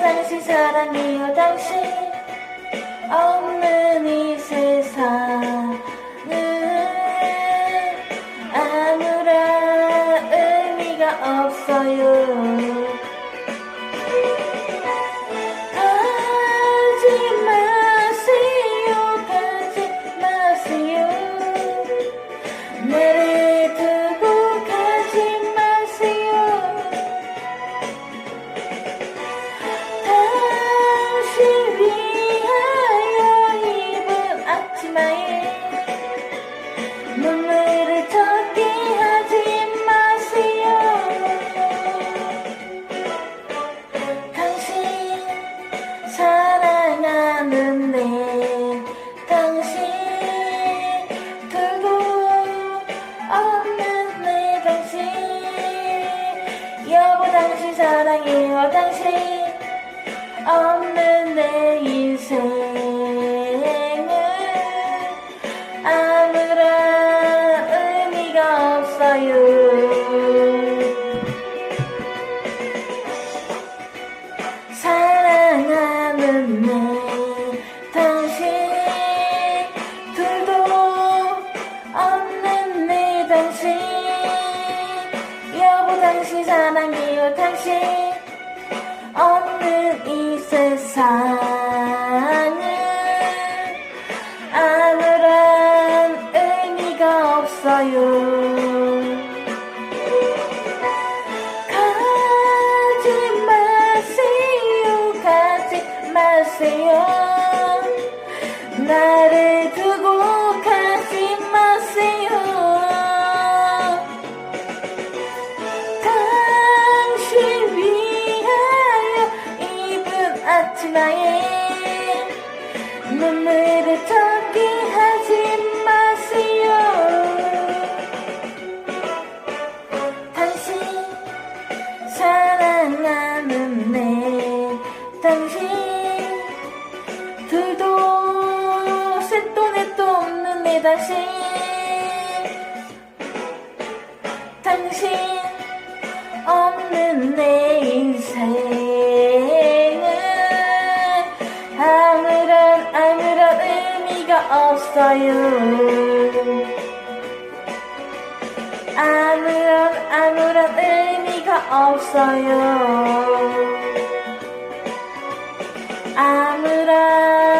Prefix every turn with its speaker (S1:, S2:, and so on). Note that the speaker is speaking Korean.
S1: 당신 사랑해요. 당신 없는 이 세상은 아무런 의미가 없어요. 가지 마세요. 가지 마세요. 나를 두고 가지 마세요. 당신 위하여 입은 앞치마에 눈물을 젖게 하지 마세요. 당신 사랑하는데 당신 두고 없는 내 당신 여보 당신 사랑해요. 당신 없는 내 인생은 아무런 의미가 없어요. 사랑하는 내 당신 둘도 없는 내 당신 여보 당신 사랑해요. 당신 없는 이 세상은 아무런 의미가 없어요. 가지 마세요. 가지 마세요. 나를 두고 가지 마세요. 당신 위하여 입은 앞치마에 눈물을 젖게 하지 마세요. 당신 사랑하는 내 당신 둘도 셋도 넷도 없는 내 당신 당신 없는 내 인생은 아무런 의미가 없어요. 아무런 의미가 없어요. 아무런